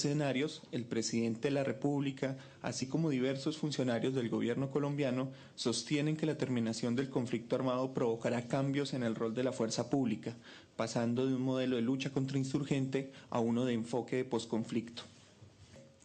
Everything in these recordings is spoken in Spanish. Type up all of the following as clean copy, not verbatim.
escenarios, el presidente de la República, así como diversos funcionarios del gobierno colombiano, sostienen que la terminación del conflicto armado provocará cambios en el rol de la fuerza pública, pasando de un modelo de lucha contrainsurgente a uno de enfoque de posconflicto.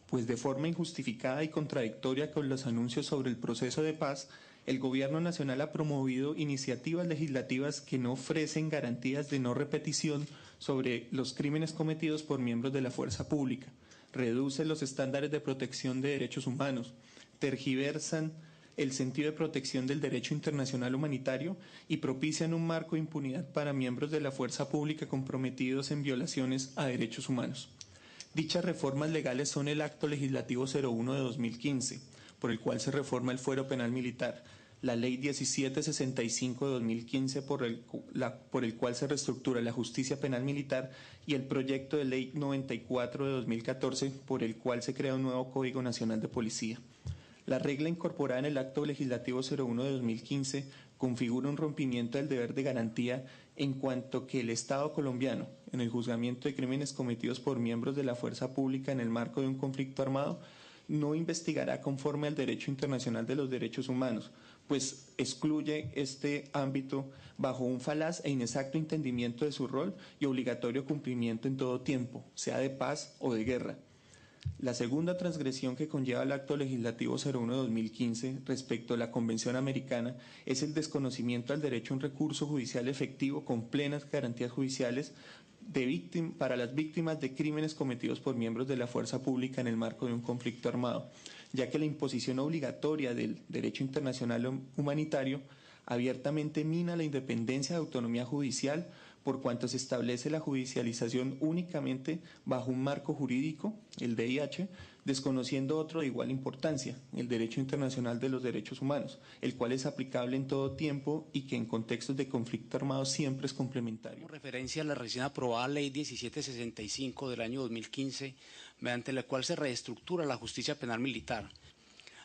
Pues de forma injustificada y contradictoria con los anuncios sobre el proceso de paz, el Gobierno Nacional ha promovido iniciativas legislativas que no ofrecen garantías de no repetición sobre los crímenes cometidos por miembros de la fuerza pública, reducen los estándares de protección de derechos humanos, tergiversan el sentido de protección del derecho internacional humanitario y propician un marco de impunidad para miembros de la fuerza pública comprometidos en violaciones a derechos humanos. Dichas reformas legales son el Acto Legislativo 01 de 2015, por el cual se reforma el Fuero Penal Militar, la Ley 1765 de 2015, por el cual se reestructura la justicia penal militar, y el proyecto de Ley 94 de 2014, por el cual se crea un nuevo Código Nacional de Policía. La regla incorporada en el Acto Legislativo 01 de 2015 configura un rompimiento del deber de garantía en cuanto que el Estado colombiano, en el juzgamiento de crímenes cometidos por miembros de la fuerza pública en el marco de un conflicto armado, no investigará conforme al derecho internacional de los derechos humanos, pues excluye este ámbito bajo un falaz e inexacto entendimiento de su rol y obligatorio cumplimiento en todo tiempo, sea de paz o de guerra. La segunda transgresión que conlleva el Acto Legislativo 01 de 2015 respecto a la Convención Americana es el desconocimiento al derecho a un recurso judicial efectivo con plenas garantías judiciales para las víctimas de crímenes cometidos por miembros de la fuerza pública en el marco de un conflicto armado, ya que la imposición obligatoria del derecho internacional humanitario abiertamente mina la independencia de autonomía judicial, por cuanto se establece la judicialización únicamente bajo un marco jurídico, el DIH, desconociendo otro de igual importancia, el derecho internacional de los derechos humanos, el cual es aplicable en todo tiempo y que en contextos de conflicto armado siempre es complementario. Referencia a la recién aprobada Ley 1765 del año 2015, mediante la cual se reestructura la justicia penal militar.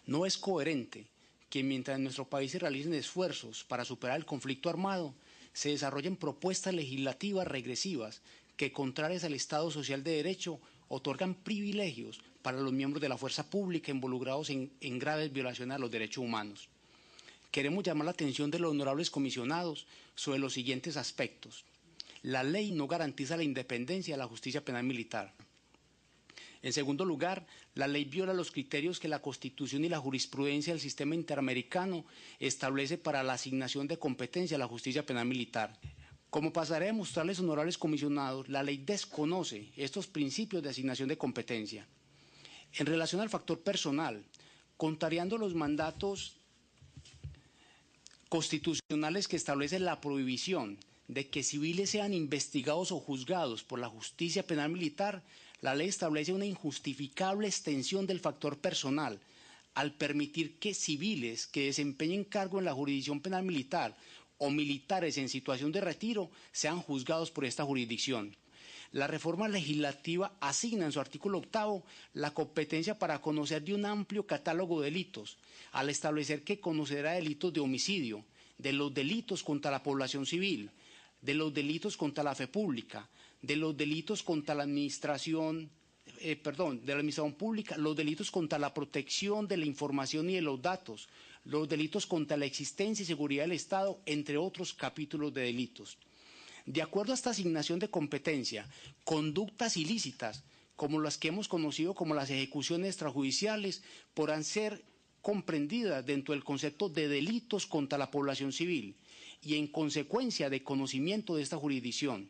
No es coherente que mientras en nuestro país se realicen esfuerzos para superar el conflicto armado, se desarrollen propuestas legislativas regresivas que, contrarias al Estado Social de Derecho, otorgan privilegios para los miembros de la fuerza pública involucrados en graves violaciones a los derechos humanos. Queremos llamar la atención de los honorables comisionados sobre los siguientes aspectos. La ley no garantiza la independencia de la justicia penal militar. En segundo lugar, la ley viola los criterios que la Constitución y la jurisprudencia del sistema interamericano establece para la asignación de competencia a la justicia penal militar. Como pasaré a demostrarles, honorables comisionados, la ley desconoce estos principios de asignación de competencia. En relación al factor personal, contrariando los mandatos constitucionales que establecen la prohibición de que civiles sean investigados o juzgados por la justicia penal militar, la ley establece una injustificable extensión del factor personal al permitir que civiles que desempeñen cargo en la jurisdicción penal militar o militares en situación de retiro sean juzgados por esta jurisdicción. La reforma legislativa asigna en su artículo 8 la competencia para conocer de un amplio catálogo de delitos, al establecer que conocerá delitos de homicidio, de los delitos contra la población civil, de los delitos contra la fe pública, de los delitos contra la administración pública, los delitos contra la protección de la información y de los datos, los delitos contra la existencia y seguridad del Estado, entre otros capítulos de delitos. De acuerdo a esta asignación de competencia, conductas ilícitas, como las que hemos conocido como las ejecuciones extrajudiciales, podrán ser comprendidas dentro del concepto de delitos contra la población civil y en consecuencia de conocimiento de esta jurisdicción.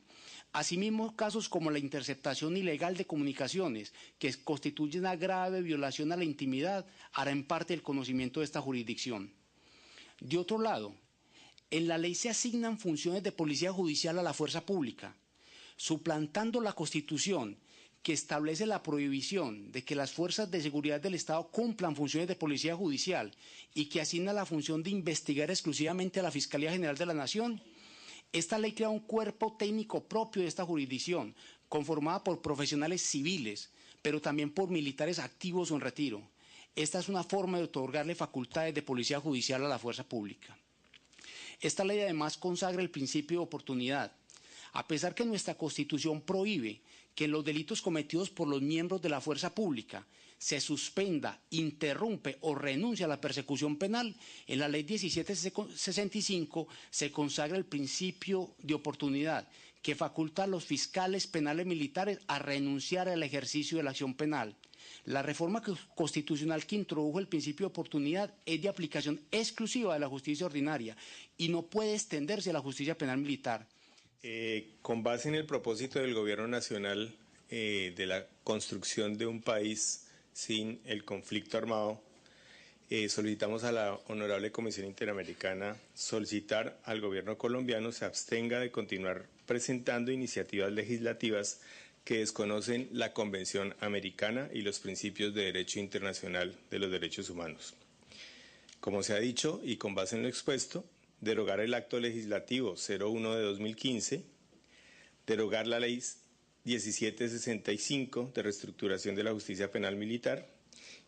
Asimismo, casos como la interceptación ilegal de comunicaciones, que constituyen una grave violación a la intimidad, harán parte del conocimiento de esta jurisdicción. De otro lado, en la ley se asignan funciones de policía judicial a la fuerza pública, suplantando la Constitución, que establece la prohibición de que las fuerzas de seguridad del Estado cumplan funciones de policía judicial y que asigna la función de investigar exclusivamente a la Fiscalía General de la Nación. Esta ley crea un cuerpo técnico propio de esta jurisdicción, conformada por profesionales civiles, pero también por militares activos o en retiro. Esta es una forma de otorgarle facultades de policía judicial a la fuerza pública. Esta ley además consagra el principio de oportunidad. A pesar que nuestra Constitución prohíbe que en los delitos cometidos por los miembros de la fuerza pública se suspenda, interrumpe o renuncia a la persecución penal, en la Ley 1765 se consagra el principio de oportunidad que faculta a los fiscales penales militares a renunciar al ejercicio de la acción penal. La reforma constitucional que introdujo el principio de oportunidad es de aplicación exclusiva de la justicia ordinaria y no puede extenderse a la justicia penal militar. Con base en el propósito del Gobierno Nacional de la construcción de un país sin el conflicto armado, solicitamos a la Honorable Comisión Interamericana solicitar al Gobierno colombiano se abstenga de continuar presentando iniciativas legislativas que desconocen la Convención Americana y los principios de derecho internacional de los derechos humanos. Como se ha dicho y con base en lo expuesto, derogar el Acto Legislativo 01 de 2015, derogar la Ley 1765 de reestructuración de la justicia penal militar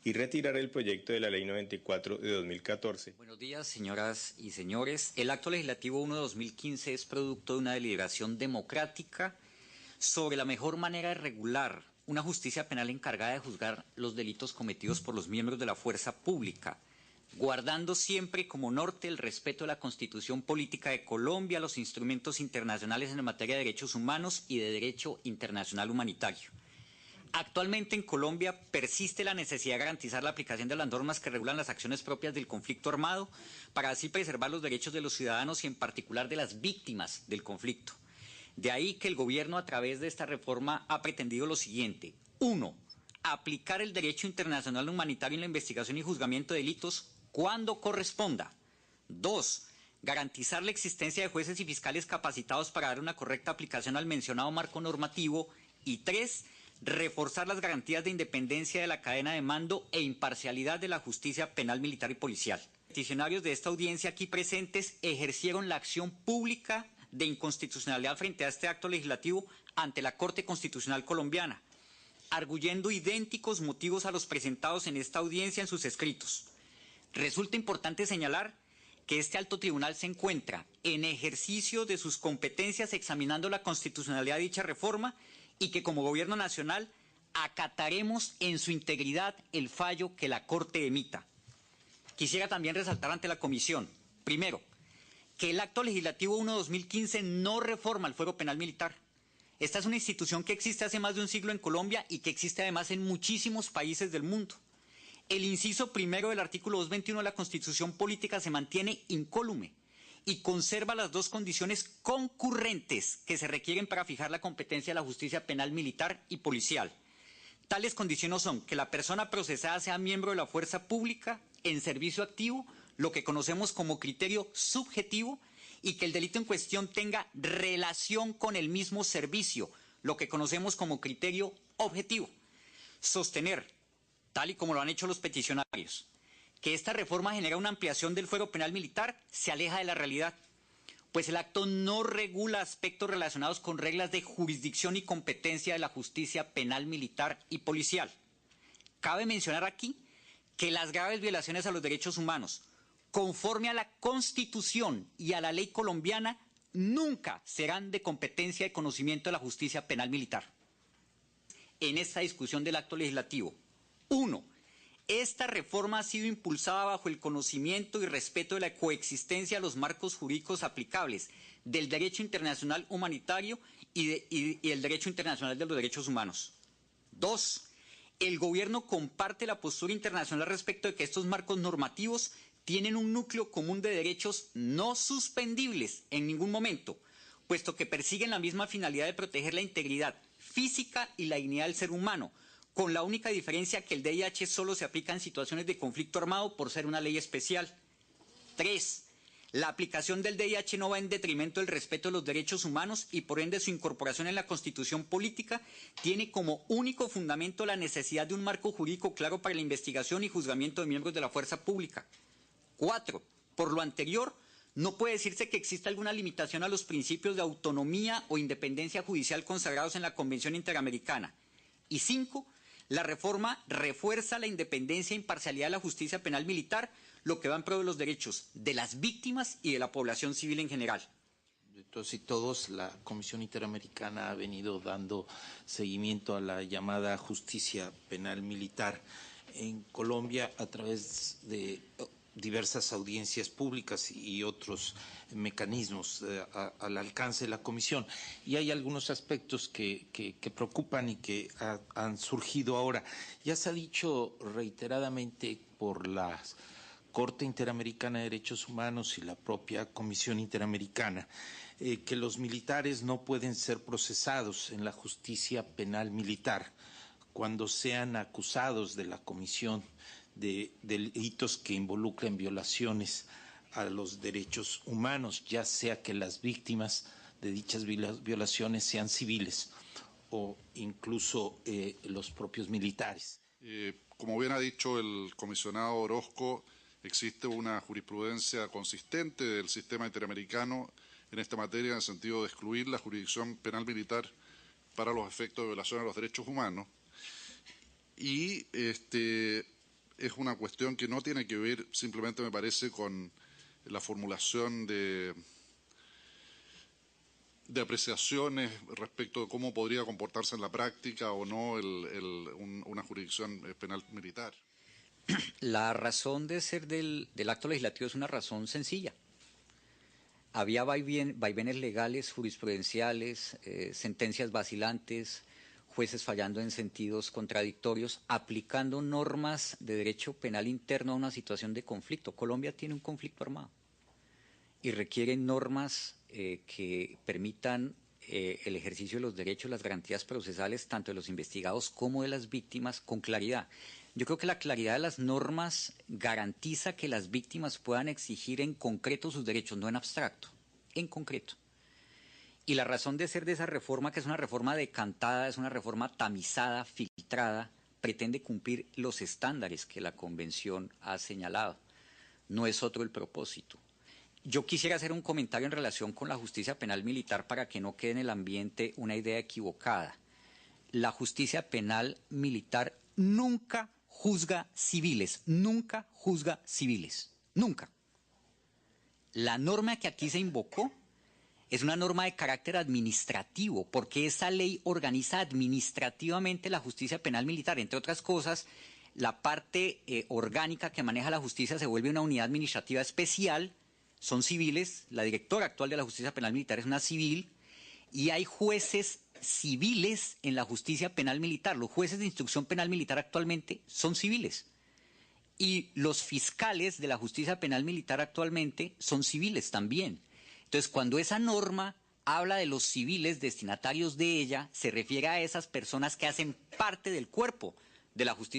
y retirar el proyecto de la Ley 94 de 2014. Buenos días, señoras y señores. El Acto Legislativo 1 de 2015 es producto de una deliberación democrática sobre la mejor manera de regular una justicia penal encargada de juzgar los delitos cometidos por los miembros de la fuerza pública, guardando siempre como norte el respeto de la Constitución Política de Colombia, los instrumentos internacionales en materia de derechos humanos y de derecho internacional humanitario. Actualmente en Colombia persiste la necesidad de garantizar la aplicación de las normas que regulan las acciones propias del conflicto armado para así preservar los derechos de los ciudadanos y en particular de las víctimas del conflicto. De ahí que el gobierno a través de esta reforma ha pretendido lo siguiente. 1. Aplicar el derecho internacional humanitario en la investigación y juzgamiento de delitos cuando corresponda. 2. Garantizar la existencia de jueces y fiscales capacitados para dar una correcta aplicación al mencionado marco normativo. Y 3. Reforzar las garantías de independencia de la cadena de mando e imparcialidad de la justicia penal, militar y policial. Los peticionarios de esta audiencia aquí presentes ejercieron la acción pública de inconstitucionalidad frente a este acto legislativo ante la Corte Constitucional colombiana, arguyendo idénticos motivos a los presentados en esta audiencia en sus escritos. Resulta importante señalar que este alto tribunal se encuentra en ejercicio de sus competencias examinando la constitucionalidad de dicha reforma y que como Gobierno Nacional acataremos en su integridad el fallo que la Corte emita. Quisiera también resaltar ante la Comisión, primero, que el Acto Legislativo 1 de 2015 no reforma el fuero penal militar. Esta es una institución que existe hace más de un siglo en Colombia y que existe además en muchísimos países del mundo. El inciso primero del artículo 221 de la Constitución Política se mantiene incólume y conserva las dos condiciones concurrentes que se requieren para fijar la competencia de la justicia penal militar y policial. Tales condiciones son que la persona procesada sea miembro de la fuerza pública en servicio activo, lo que conocemos como criterio subjetivo, y que el delito en cuestión tenga relación con el mismo servicio, lo que conocemos como criterio objetivo. Sostener, tal y como lo han hecho los peticionarios, que esta reforma genera una ampliación del fuero penal militar se aleja de la realidad, pues el acto no regula aspectos relacionados con reglas de jurisdicción y competencia de la justicia penal militar y policial. Cabe mencionar aquí que las graves violaciones a los derechos humanos, conforme a la Constitución y a la ley colombiana, nunca serán de competencia y conocimiento de la justicia penal militar. En esta discusión del acto legislativo, 1. Esta reforma ha sido impulsada bajo el conocimiento y respeto de la coexistencia de los marcos jurídicos aplicables del derecho internacional humanitario y el derecho internacional de los derechos humanos. 2. El gobierno comparte la postura internacional respecto de que estos marcos normativos tienen un núcleo común de derechos no suspendibles en ningún momento, puesto que persiguen la misma finalidad de proteger la integridad física y la dignidad del ser humano, con la única diferencia que el DIH solo se aplica en situaciones de conflicto armado por ser una ley especial. 3. La aplicación del DIH no va en detrimento del respeto de los derechos humanos y por ende su incorporación en la Constitución Política tiene como único fundamento la necesidad de un marco jurídico claro para la investigación y juzgamiento de miembros de la fuerza pública. 4. Por lo anterior, no puede decirse que exista alguna limitación a los principios de autonomía o independencia judicial consagrados en la Convención Interamericana. Y 5. La reforma refuerza la independencia e imparcialidad de la justicia penal militar, lo que va en pro de los derechos de las víctimas y de la población civil en general. y todos, la Comisión Interamericana ha venido dando seguimiento a la llamada justicia penal militar en Colombia a través de diversas audiencias públicas y otros mecanismos al alcance de la Comisión. Y hay algunos aspectos que preocupan y que han surgido ahora. Ya se ha dicho reiteradamente por la Corte Interamericana de Derechos Humanos y la propia Comisión Interamericana que los militares no pueden ser procesados en la justicia penal militar cuando sean acusados de la comisión de delitos que involucren violaciones a los derechos humanos, ya sea que las víctimas de dichas violaciones sean civiles o incluso los propios militares. Como bien ha dicho el comisionado Orozco, existe una jurisprudencia consistente del sistema interamericano en esta materia en el sentido de excluir la jurisdicción penal militar para los efectos de violación a los derechos humanos. Y es una cuestión que no tiene que ver simplemente, me parece, con la formulación de apreciaciones respecto de cómo podría comportarse en la práctica o no una jurisdicción penal militar. La razón de ser del acto legislativo es una razón sencilla. Había vaivenes legales, jurisprudenciales, sentencias vacilantes, jueces fallando en sentidos contradictorios, aplicando normas de derecho penal interno a una situación de conflicto. Colombia tiene un conflicto armado y requiere normas que permitan el ejercicio de los derechos, las garantías procesales, tanto de los investigados como de las víctimas, con claridad. Yo creo que la claridad de las normas garantiza que las víctimas puedan exigir en concreto sus derechos, no en abstracto, en concreto. Y la razón de ser de esa reforma, que es una reforma decantada, es una reforma tamizada, filtrada, pretende cumplir los estándares que la Convención ha señalado. No es otro el propósito. Yo quisiera hacer un comentario en relación con la justicia penal militar para que no quede en el ambiente una idea equivocada. La justicia penal militar nunca juzga civiles, nunca juzga civiles, nunca. La norma que aquí se invocó es una norma de carácter administrativo, porque esa ley organiza administrativamente la justicia penal militar. Entre otras cosas, la parte orgánica que maneja la justicia se vuelve una unidad administrativa especial, son civiles, la directora actual de la justicia penal militar es una civil, y hay jueces civiles en la justicia penal militar. Los jueces de instrucción penal militar actualmente son civiles. Y los fiscales de la justicia penal militar actualmente son civiles también. Entonces, cuando esa norma habla de los civiles destinatarios de ella, se refiere a esas personas que hacen parte del cuerpo de la justicia